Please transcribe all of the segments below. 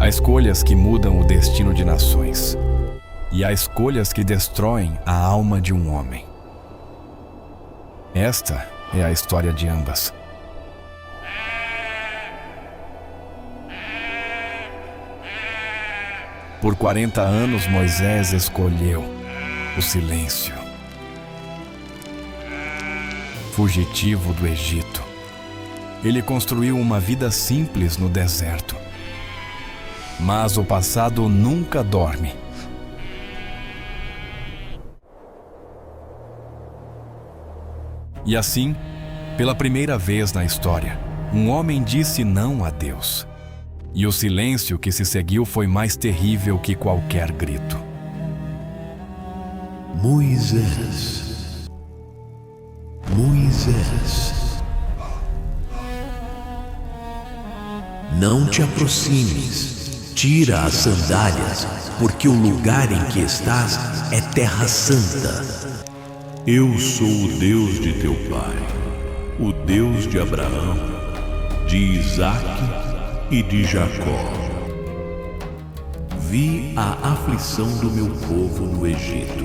Há escolhas que mudam o destino de nações. E há escolhas que destroem a alma de um homem. Esta é a história de ambas. Por 40 anos Moisés escolheu o silêncio. Fugitivo do Egito, ele construiu uma vida simples no deserto. Mas o passado nunca dorme. E assim, pela primeira vez na história, um homem disse não a Deus. E o silêncio que se seguiu foi mais terrível que qualquer grito. Moisés, Moisés, não te aproximes, tira as sandálias, porque o lugar em que estás é terra santa. Eu sou o Deus de teu pai, o Deus de Abraão, de Isaque e de Jacó. Vi a aflição do meu povo no Egito.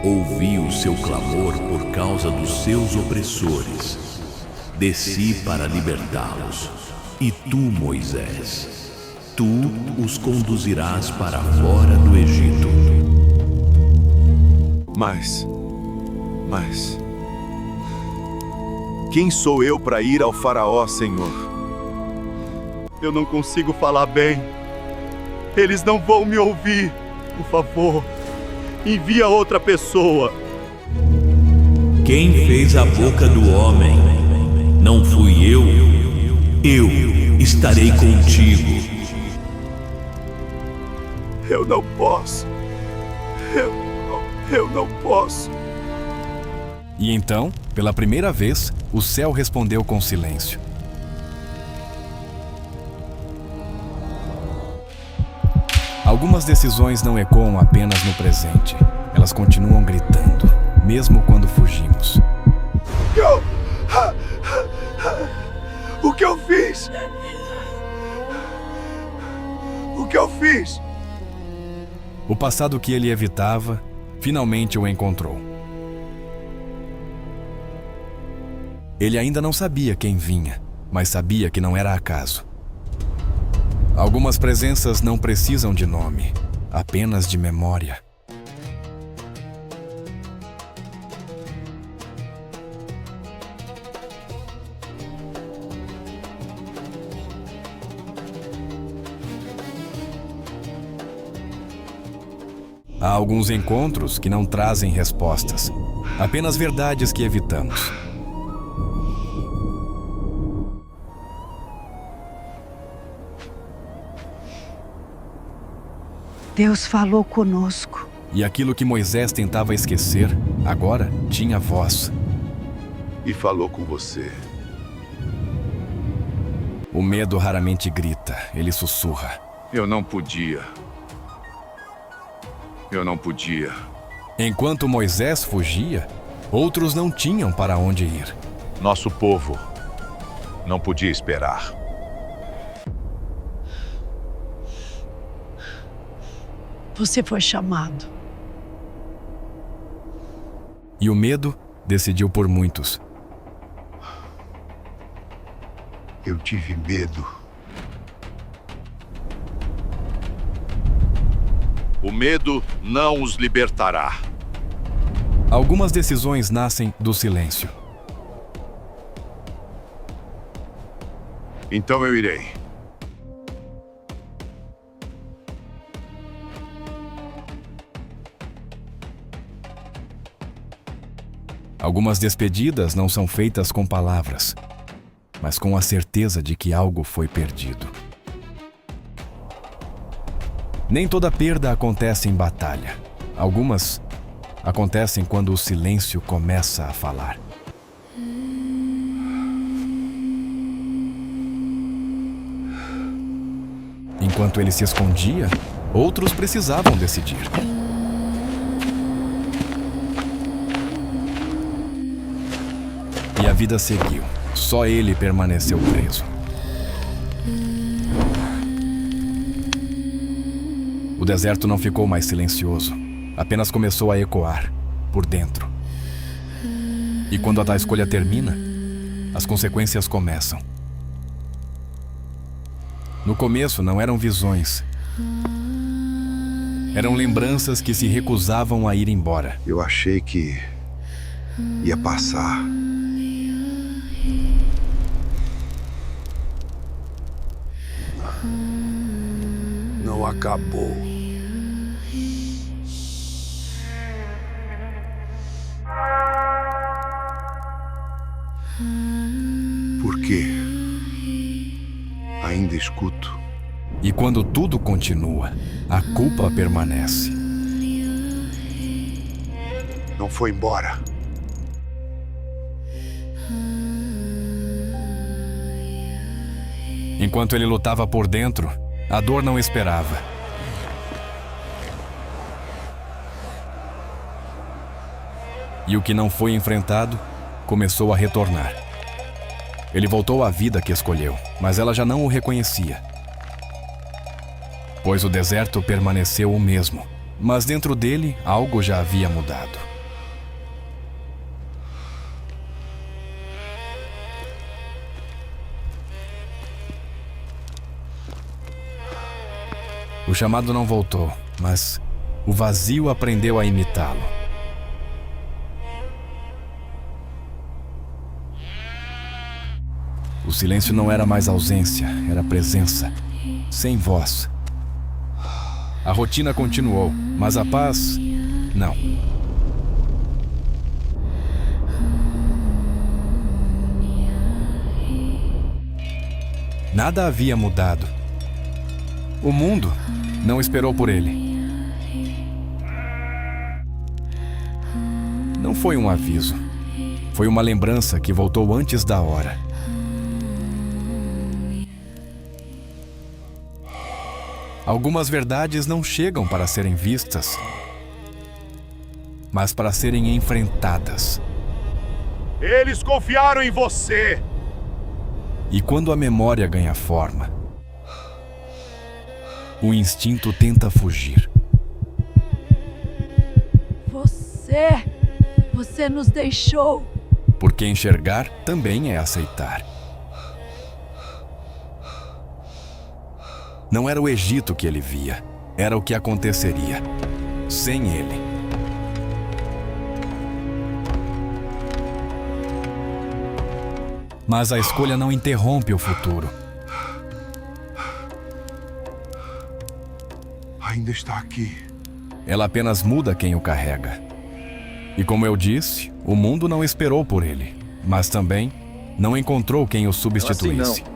Ouvi o seu clamor por causa dos seus opressores. Desci para libertá-los. E tu, Moisés, tu os conduzirás para fora do Egito. Mas, quem sou eu para ir ao faraó, Senhor? Eu não consigo falar bem. Eles não vão me ouvir. Por favor, envia outra pessoa. Quem fez a boca do homem? Não fui eu. Eu estarei contigo. Eu não posso. Eu não posso. E então, pela primeira vez, o céu respondeu com silêncio. Algumas decisões não ecoam apenas no presente. Elas continuam gritando, mesmo quando fugimos. O que eu fiz? O que eu fiz? O passado que ele evitava, finalmente o encontrou. Ele ainda não sabia quem vinha, mas sabia que não era acaso. Algumas presenças não precisam de nome, apenas de memória. Há alguns encontros que não trazem respostas, apenas verdades que evitamos. Deus falou conosco. E aquilo que Moisés tentava esquecer, agora tinha voz. E falou com você. O medo raramente grita, ele sussurra. Eu não podia. Enquanto Moisés fugia, outros não tinham para onde ir. Nosso povo não podia esperar. Você foi chamado. E o medo decidiu por muitos. Eu tive medo. O medo não os libertará. Algumas decisões nascem do silêncio. Então eu irei. Algumas despedidas não são feitas com palavras, mas com a certeza de que algo foi perdido. Nem toda perda acontece em batalha. Algumas acontecem quando o silêncio começa a falar. Enquanto ele se escondia, outros precisavam decidir. E a vida seguiu. Só ele permaneceu preso. O deserto não ficou mais silencioso, apenas começou a ecoar por dentro. E quando a escolha termina, as consequências começam. No começo não eram visões. Eram lembranças que se recusavam a ir embora. Eu achei que ia passar. Não acabou. Por quê? Ainda escuto. E quando tudo continua, a culpa permanece. Não foi embora. Enquanto ele lutava por dentro, a dor não esperava. E o que não foi enfrentado começou a retornar. Ele voltou à vida que escolheu, mas ela já não o reconhecia. Pois o deserto permaneceu o mesmo, mas dentro dele algo já havia mudado. O chamado não voltou, mas o vazio aprendeu a imitá-lo. O silêncio não era mais ausência, era presença, sem voz. A rotina continuou, mas a paz, não. Nada havia mudado. O mundo não esperou por ele. Não foi um aviso. Foi uma lembrança que voltou antes da hora. Algumas verdades não chegam para serem vistas, mas para serem enfrentadas. Eles confiaram em você! E quando a memória ganha forma, o instinto tenta fugir. Você nos deixou. Porque enxergar também é aceitar. Não era o Egito que ele via, era o que aconteceria sem ele. Mas a escolha não interrompe o futuro. Ainda está aqui. Ela apenas muda quem o carrega. E como eu disse, o mundo não esperou por ele, mas também não encontrou quem o substituísse. Assim não.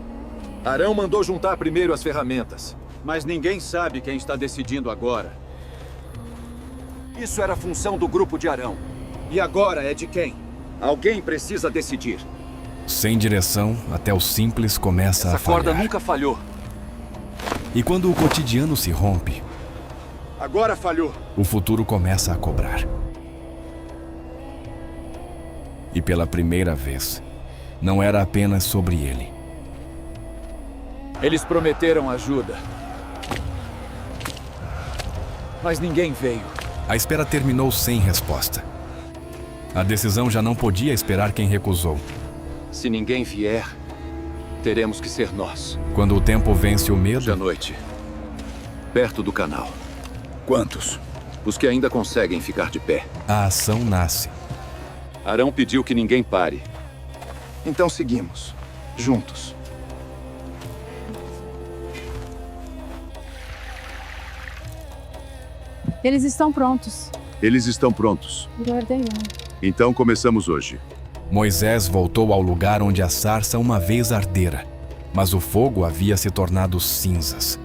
Arão mandou juntar primeiro as ferramentas. Mas ninguém sabe quem está decidindo agora. Isso era função do grupo de Arão. E agora é de quem? Alguém precisa decidir. Sem direção, até o simples começa a falhar. Essa corda nunca falhou. E quando o cotidiano se rompe, agora falhou. O futuro começa a cobrar. E pela primeira vez, não era apenas sobre ele. Eles prometeram ajuda. Mas ninguém veio. A espera terminou sem resposta. A decisão já não podia esperar quem recusou. Se ninguém vier, teremos que ser nós. Quando o tempo vence o medo... Hoje à noite, perto do canal. Quantos? Os que ainda conseguem ficar de pé. A ação nasce. Arão pediu que ninguém pare. Então seguimos. Juntos. Eles estão prontos. Eles estão prontos. Guardei um. Então começamos hoje. Moisés voltou ao lugar onde a sarça uma vez ardera, mas o fogo havia se tornado cinzas.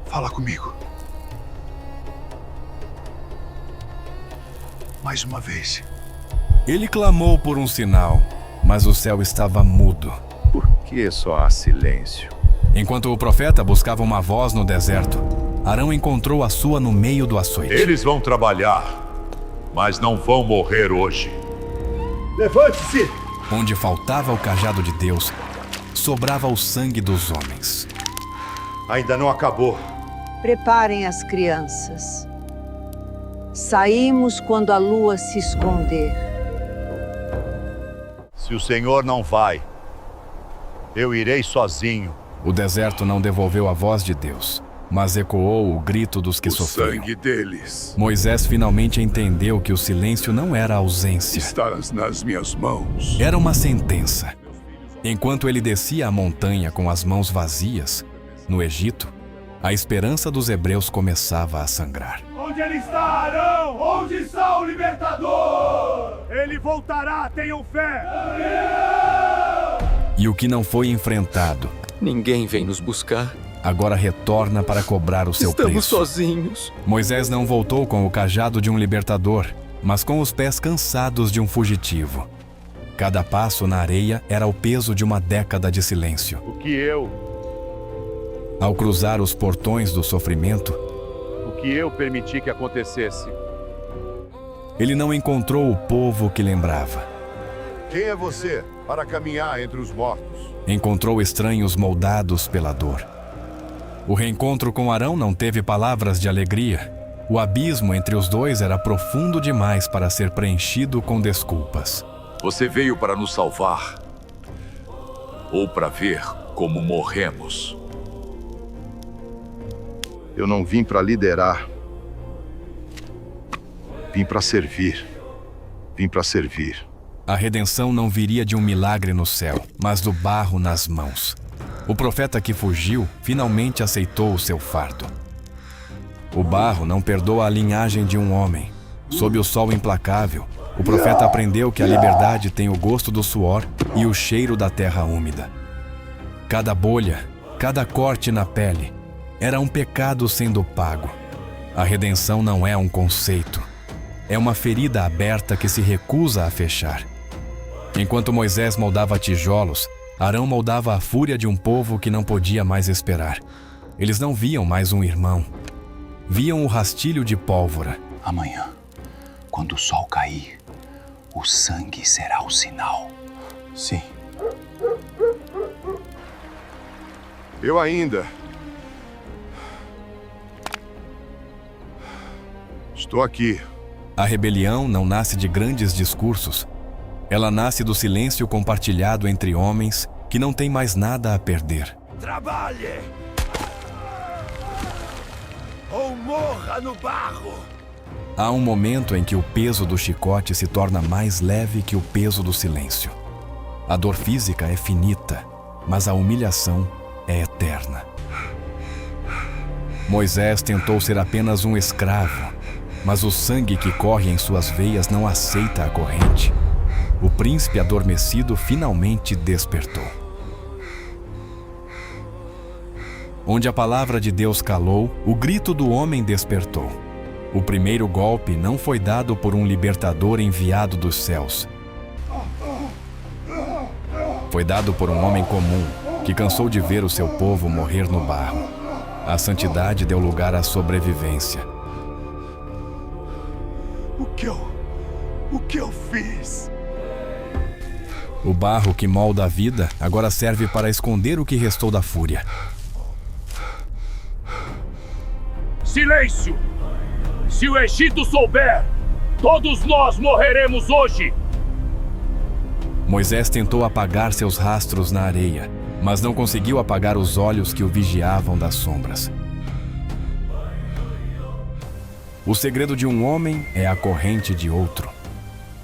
Fala comigo. Mais uma vez. Ele clamou por um sinal, mas o céu estava mudo. Por que só há silêncio? Enquanto o profeta buscava uma voz no deserto, Arão encontrou a sua no meio do açoite. Eles vão trabalhar, mas não vão morrer hoje. Levante-se! Onde faltava o cajado de Deus, sobrava o sangue dos homens. Ainda não acabou. Preparem as crianças. Saímos quando a lua se esconder. Se o Senhor não vai, eu irei sozinho. O deserto não devolveu a voz de Deus, mas ecoou o grito dos que sofriam. Sangue deles Moisés finalmente entendeu que o silêncio não era ausência, está nas minhas mãos. era uma sentença. Enquanto ele descia a montanha com as mãos vazias, no Egito, a esperança dos hebreus começava a sangrar. Onde ele está, Arão? Onde está o libertador? Ele voltará, tenham fé! E o que não foi enfrentado, Ninguém vem nos buscar. agora retorna para cobrar o seu Estamos preço. sozinhos. Moisés não voltou com o cajado de um libertador, mas com os pés cansados de um fugitivo. Cada passo na areia era o peso de uma década de silêncio. O que eu Ao cruzar os portões do sofrimento, permiti que acontecesse. ele não encontrou o povo que lembrava. Quem é você para caminhar entre os mortos? Encontrou estranhos moldados pela dor. O reencontro com Arão não teve palavras de alegria. O abismo entre os dois era profundo demais para ser preenchido com desculpas. Você veio para nos salvar? Ou para ver como morremos? Eu não vim para liderar. Vim para servir. Vim para servir. A redenção não viria de um milagre no céu, mas do barro nas mãos. O profeta que fugiu finalmente aceitou o seu fardo. O barro não perdoa a linhagem de um homem. Sob o sol implacável, o profeta aprendeu que a liberdade tem o gosto do suor e o cheiro da terra úmida. Cada bolha, cada corte na pele, era um pecado sendo pago. A redenção não é um conceito. É uma ferida aberta que se recusa a fechar. Enquanto Moisés moldava tijolos, Arão moldava a fúria de um povo que não podia mais esperar. Eles não viam mais um irmão. Viam o rastilho de pólvora. Amanhã, quando o sol cair, o sangue será o sinal. Sim. Eu ainda estou aqui. A rebelião não nasce de grandes discursos. Ela nasce do silêncio compartilhado entre homens que não têm mais nada a perder. Trabalhe! Ou morra no barro! Há um momento em que o peso do chicote se torna mais leve que o peso do silêncio. A dor física é finita, mas a humilhação é eterna. Moisés tentou ser apenas um escravo, mas o sangue que corre em suas veias não aceita a corrente. O príncipe adormecido finalmente despertou. Onde a palavra de Deus calou, o grito do homem despertou. O primeiro golpe não foi dado por um libertador enviado dos céus. Foi dado por um homem comum, que cansou de ver o seu povo morrer no barro. A santidade deu lugar à sobrevivência. O que eu fiz? O barro que molda a vida agora serve para esconder o que restou da fúria. Silêncio! Se o Egito souber, todos nós morreremos hoje! Moisés tentou apagar seus rastros na areia, mas não conseguiu apagar os olhos que o vigiavam das sombras. O segredo de um homem é a corrente de outro.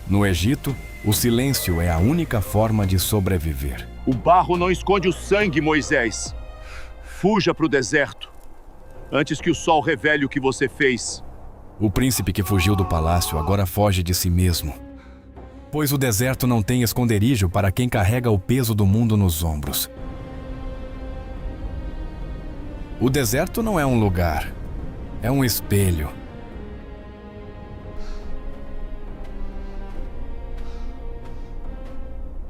No Egito, o silêncio é a única forma de sobreviver. O barro não esconde o sangue, Moisés. Fuja para o deserto, antes que o sol revele o que você fez. O príncipe que fugiu do palácio agora foge de si mesmo, pois o deserto não tem esconderijo para quem carrega o peso do mundo nos ombros. O deserto não é um lugar, é um espelho.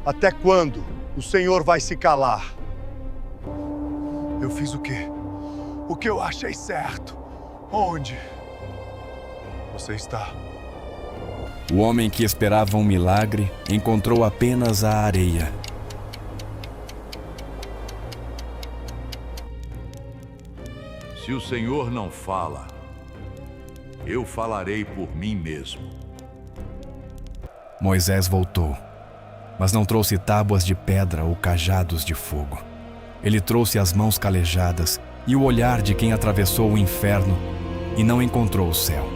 Até quando o Senhor vai se calar? Eu fiz o quê? O que eu achei certo? Onde você está? O homem que esperava um milagre encontrou apenas a areia. Se o Senhor não fala, eu falarei por mim mesmo. Moisés voltou, mas não trouxe tábuas de pedra ou cajados de fogo. Ele trouxe as mãos calejadas e o olhar de quem atravessou o inferno e não encontrou o céu.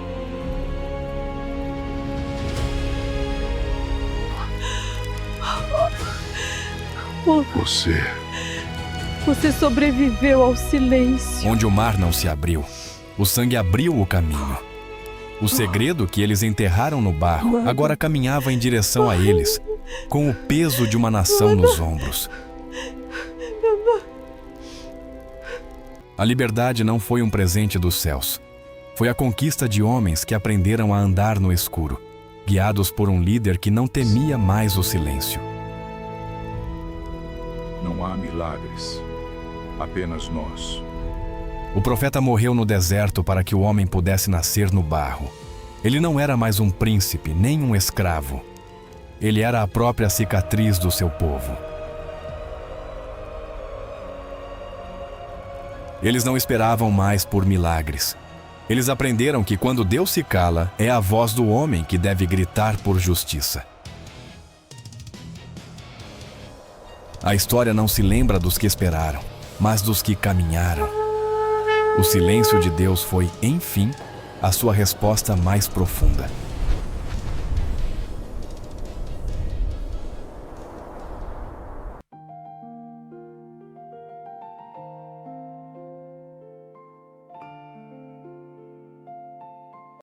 Você sobreviveu ao silêncio. Onde o mar não se abriu, o sangue abriu o caminho. O segredo que eles enterraram no barro agora caminhava em direção a eles, com o peso de uma nação nos ombros. A liberdade não foi um presente dos céus. Foi a conquista de homens que aprenderam a andar no escuro, guiados por um líder que não temia mais o silêncio. Não há milagres, apenas nós. O profeta morreu no deserto para que o homem pudesse nascer no barro. Ele não era mais um príncipe, nem um escravo. Ele era a própria cicatriz do seu povo. Eles não esperavam mais por milagres. Eles aprenderam que quando Deus se cala, é a voz do homem que deve gritar por justiça. A história não se lembra dos que esperaram, mas dos que caminharam. O silêncio de Deus foi, enfim, a sua resposta mais profunda.